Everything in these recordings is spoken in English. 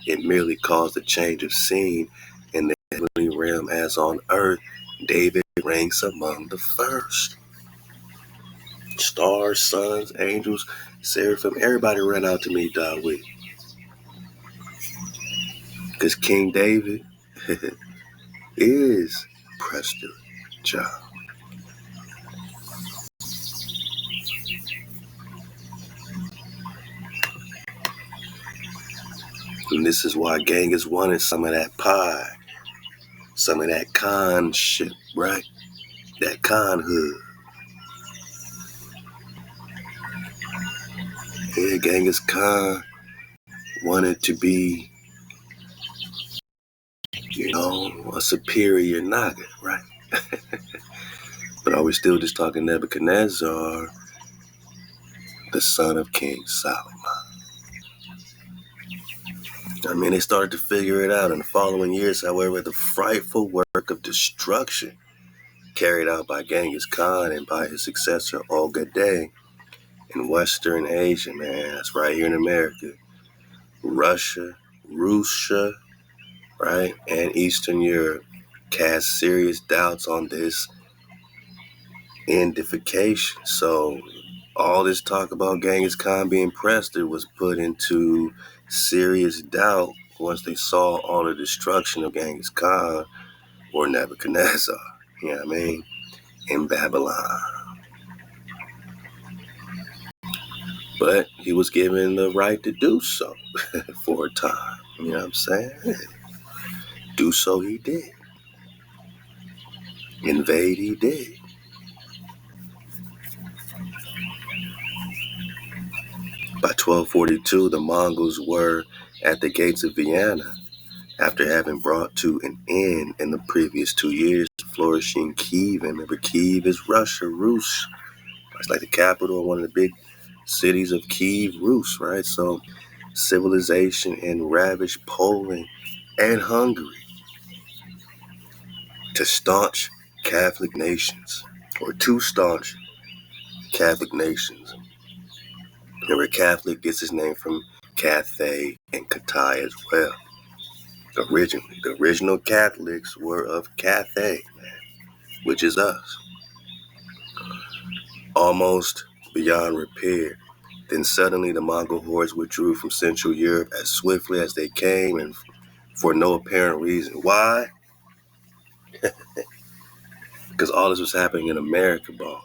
It merely caused a change of scene in the heavenly realm, as on earth, David ranks among the first. Stars, suns, angels, seraphim, everybody ran out to meet Dawid. Because King David is Prester John. And this is why Genghis wanted some of that pie, some of that Khanship, right? That Khanhood. Yeah, Genghis Khan wanted to be, a superior Naga, right? But are we still just talking Nebuchadnezzar, the son of King Solomon? I mean, they started to figure it out in the following years. However, the frightful work of destruction carried out by Genghis Khan and by his successor Ogedei in Western Asia, man, that's right here in America, Russia, right, and Eastern Europe, cast serious doubts on this edification. So all this talk about Genghis Khan being Prester was put into serious doubt once they saw all the destruction of Genghis Khan or Nebuchadnezzar, you know what I mean, in Babylon. But he was given the right to do so for a time, you know what I'm saying? Do so he did. Invade he did. By 1242, the Mongols were at the gates of Vienna after having brought to an end in the previous 2 years flourishing Kiev. And remember, Kiev is Russia, Rus. It's like the capital of one of the big cities of Kiev, Rus, right? So civilization and ravaged Poland and Hungary to staunch Catholic nations, or two staunch Catholic nations. Remember, Catholic gets its name from Cathay and Cathay as well. Originally, the original Catholics were of Cathay, which is us. Almost beyond repair. Then suddenly the Mongol hordes withdrew from Central Europe as swiftly as they came and for no apparent reason. Why? Because all this was happening in America, bro.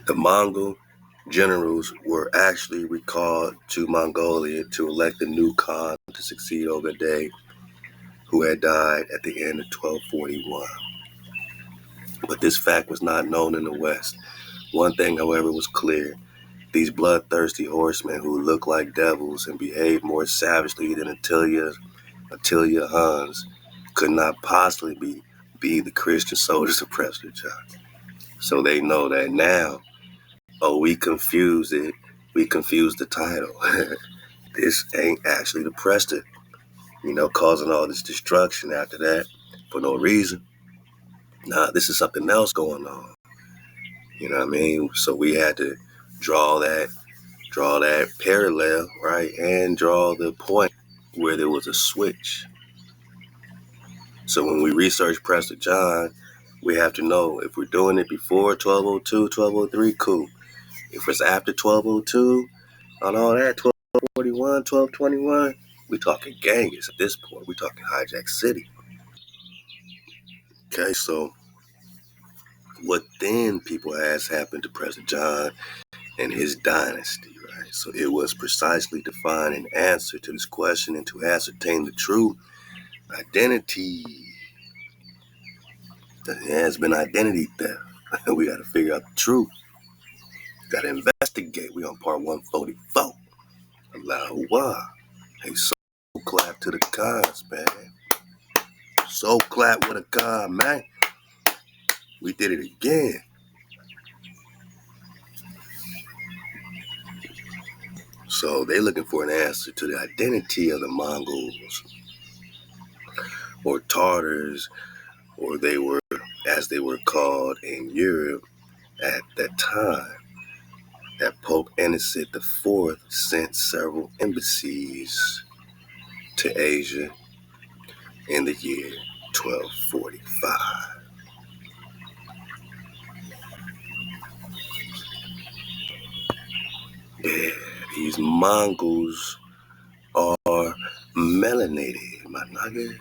The Mongol generals were actually recalled to Mongolia to elect a new Khan to succeed Ogedei, who had died at the end of 1241. But this fact was not known in the West. One thing, however, was clear. These bloodthirsty horsemen who looked like devils and behaved more savagely than Attila Huns could not possibly be the Christian soldiers of Prester John. So they know that now, we confused it. We confused the title. This ain't actually the Prester, causing all this destruction after that for no reason. Nah, this is something else going on. You know what I mean? So we had to draw that parallel, right? And draw the point where there was a switch. So when we research Prester John, we have to know if we're doing it before 1202, 1203, cool. If it's after 1202 on all that, 1241, 1221, we talking Genghis at this point. We talking Hijack City. Okay, so what then people ask happened to Prester John and his dynasty, right? So it was precisely to find an answer to this question and to ascertain the true identity. There has been identity theft. We got to figure out the truth. Got to investigate. We on part 144. Halal HaWah. Hey, so clap to the cons, man. So clap with a con, man. We did it again. So they looking for an answer to the identity of the Mongols or Tartars, or they were, as they were called in Europe at that time. that Pope Innocent IV sent several embassies to Asia in the year 1245. Yeah, these Mongols are melanated, my nugget.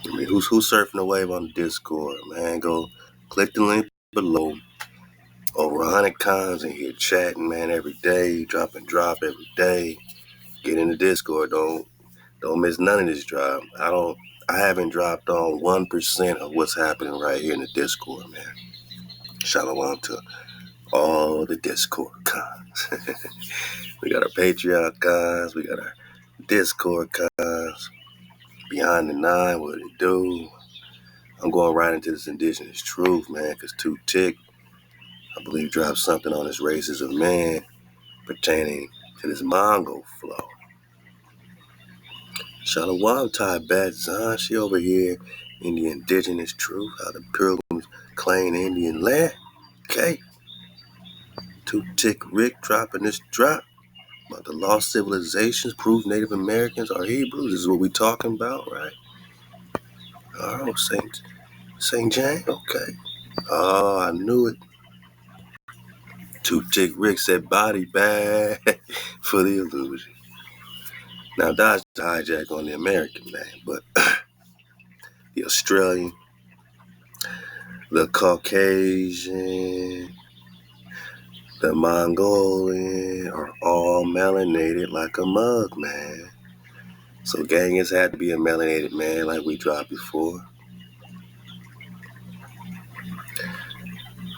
I mean, who's surfing the wave on the Discord, man? Go click the link below. Over 100 cons in here chatting, man, every day. Drop and drop every day. Get in the Discord. Don't miss none of this drop. I haven't dropped on 1% of what's happening right here in the Discord, man. Shalom to all the Discord cons. We got our Patreon cons. We got our Discord cons. Behind the Nine, what it do? I'm going right into this indigenous truth, man, because 2 Tick, I believe, dropped something on his races of man pertaining to this Mongol flow. Shalom Tibet Zan, she over here in the indigenous truth, how the pilgrims claim Indian land. Okay. 2 Tick Rick dropping this drop about the lost civilizations, prove Native Americans are Hebrews. This is what we talking about, right? Oh, Saint Jane, okay. Oh, I knew it. 2 Tick Rick said body bag for the illusion. Now, Dodge the hijack on the American man, but the Australian, the Caucasian, the Mongolian are all melanated like a mug, man. So Genghis had to be a melanated man like we dropped before.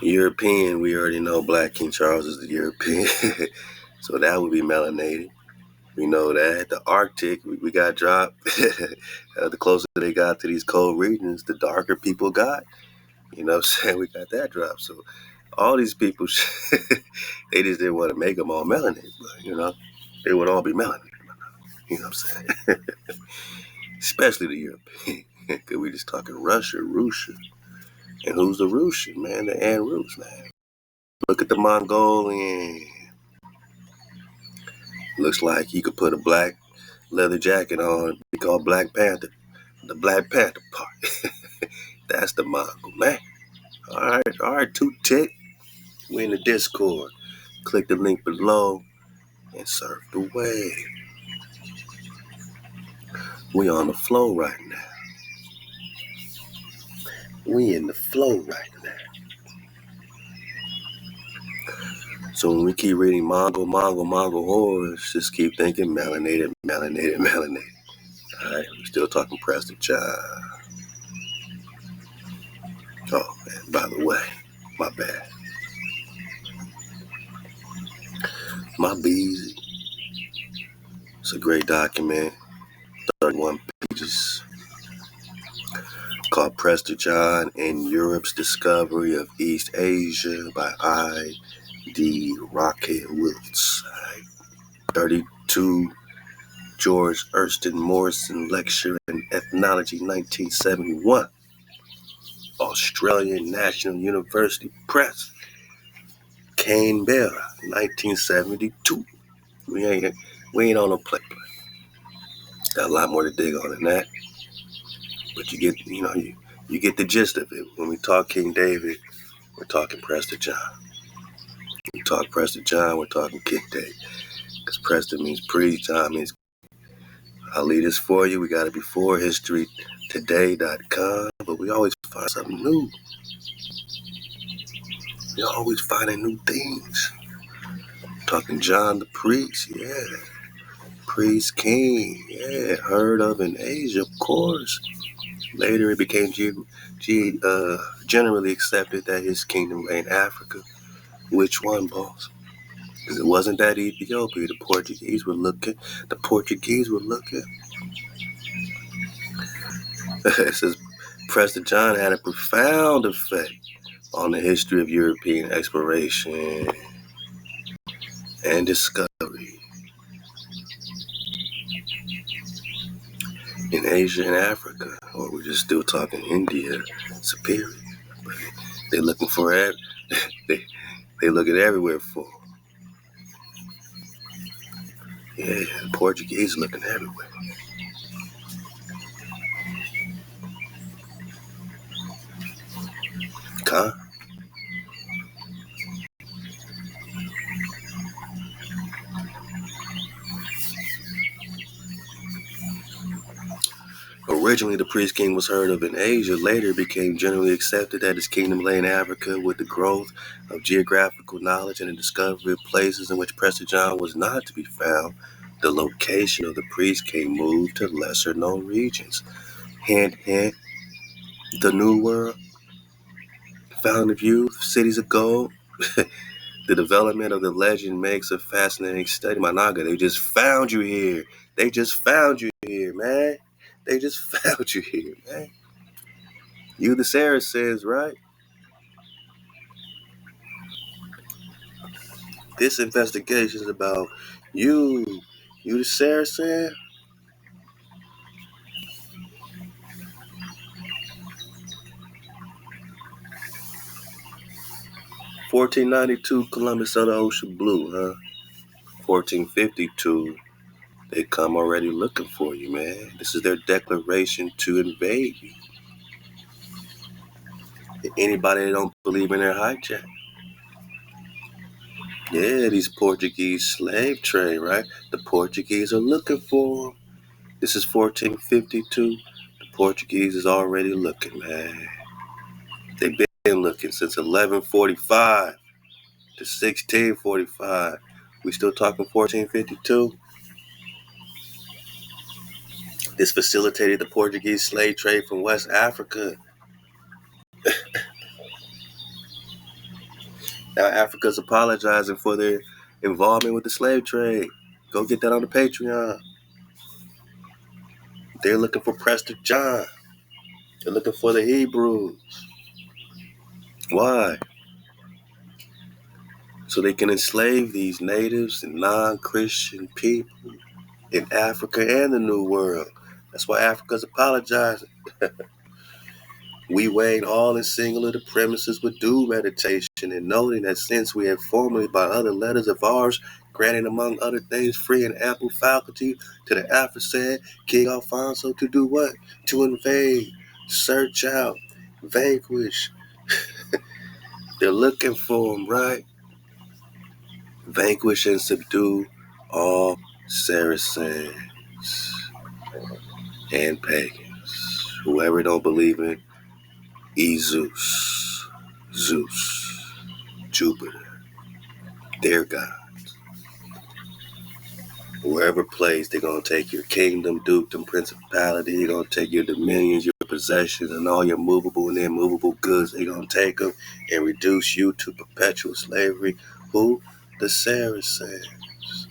European, we already know Black King Charles is the European. So that would be melanated. We know that. The Arctic, we got dropped. The closer they got to these cold regions, the darker people got. You know what I'm saying? We got that drop. So all these people, they just didn't want to make them all melanated. But, you know, they would all be melanated. You know what I'm saying? Especially the European. Because we just talking Russia. And who's the Russian, man? The An-Rus, man. Look at the Mongolian. Looks like he could put a black leather jacket on. Be called Black Panther. The Black Panther part. That's the Mongol, man. All right, 2 Tick. We in the Discord. Click the link below and surf the wave. We on the flow right now. We in the flow right now. So when we keep reading Mongol horrors, just keep thinking melanated. All right, we're still talking Prester John. Oh, and by the way, my bad. My Beezy. It's a great document, 31 pages, called Prester John and Europe's Discovery of East Asia by I.D. Rocket Wilts. 32 George Erston Morrison Lecture in Ethnology, 1971. Australian National University Press, Canberra, 1972. We ain't on no play. Got a lot more to dig on than that. But you get, you get the gist of it. When we talk King David, we're talking Prester John. When we talk Prester John, we're talking King David. Because Prester means priest, John means I'll leave this for you. We got it before historytoday.com. But we always find something new. You're always finding new things. Talking John the Priest, yeah. Priest King, yeah. Heard of in Asia, of course. Later it became generally accepted that his kingdom lay in Africa. Which one, boss? Because it wasn't that Ethiopia. The Portuguese were looking. It says Prester John had a profound effect on the history of European exploration and discovery in Asia and Africa, or we're just still talking India, superior. But they're looking for it. They They looking everywhere for. Yeah, the Portuguese looking everywhere. Huh? Originally, the priest king was heard of in Asia. Later, it became generally accepted that his kingdom lay in Africa. With the growth of geographical knowledge and the discovery of places in which Prester John was not to be found, the location of the priest king moved to lesser-known regions. Hint, hint, the New World, Fountain of Youth, Cities of Gold. The development of the legend makes a fascinating study. My Naga, they just found you here. They just found you here, man. They just found you here, man. You the Saracens, right? This investigation is about you. You the Saracen? 1492, Columbus saw the ocean blue, huh? 1452, they come already looking for you, man. This is their declaration to invade you. Anybody that don't believe in their hijack. Yeah, these Portuguese slave trade, right? The Portuguese are looking for them. This is 1452. The Portuguese is already looking, man. They've been looking since 1145 to 1645. We still talking 1452. This facilitated the Portuguese slave trade from West Africa. Now Africa's apologizing for their involvement with the slave trade. Go get that on the Patreon. They're looking for Prester John. They're looking for the Hebrews. Why? So they can enslave these natives and non-Christian people in Africa and the New World. That's why Africa's apologizing. We weighed all and singular the premises with due meditation, and noting that since we have formerly by other letters of ours granted among other things free and ample faculty to the aforesaid King Alfonso to do what? To invade, search out, vanquish. They're looking for him, right? Vanquish and subdue all Saracens and pagans. Whoever don't believe in Zeus, Jupiter, their God. Whoever plays, they're going to take your kingdom, dukedom, principality. They're going to take your dominions, your possessions, and all your movable and immovable goods. They're going to take them and reduce you to perpetual slavery. Who? The Saracens.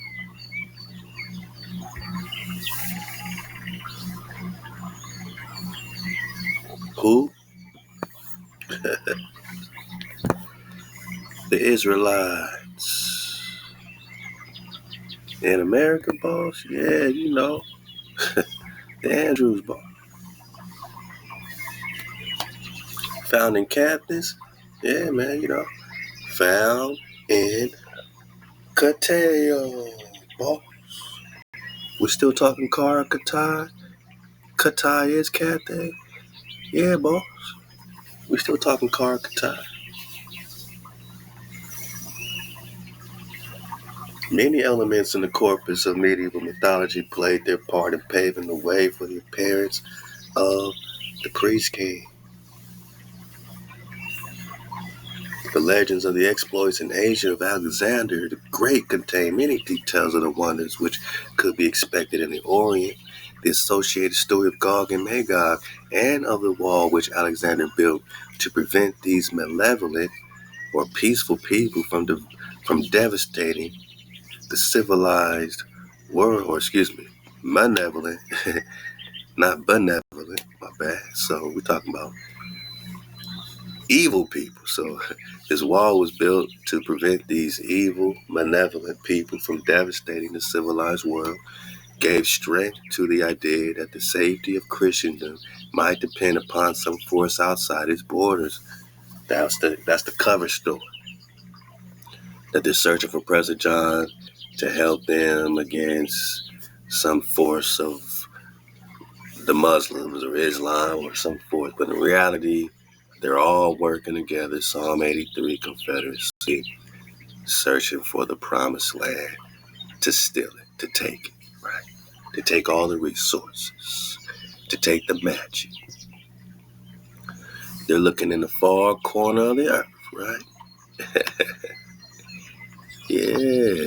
Who? The Israelites. In America, boss? Yeah, you know. The Andrews, boss. Founding captains? Yeah, man, you know. Found in Cateo, boss. We're still talking Kara Katai. Katai is Cathay. Yeah, boss. We're still talking Kara Katai. Many elements in the corpus of medieval mythology played their part in paving the way for the appearance of the priest king. The legends of the exploits in Asia of Alexander the Great contain many details of the wonders which could be expected in the Orient. The associated story of Gog and Magog and of the wall which Alexander built to prevent these malevolent or peaceful people from devastating the civilized world, or excuse me, malevolent, not benevolent, my bad. So we're talking about evil people. So this wall was built to prevent these evil, malevolent people from devastating the civilized world, gave strength to the idea that the safety of Christendom might depend upon some force outside its borders. That's the cover story. that they're searching for Prester John to help them against some force of the Muslims or Islam or some force. But in reality, they're all working together, Psalm 83 Confederacy, searching for the promised land, to steal it, to take it, right? To take all the resources, to take the magic. They're looking in the far corner of the earth, right? Yeah.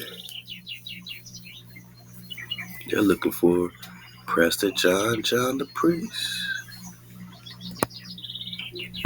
They're looking for Prester John the priest.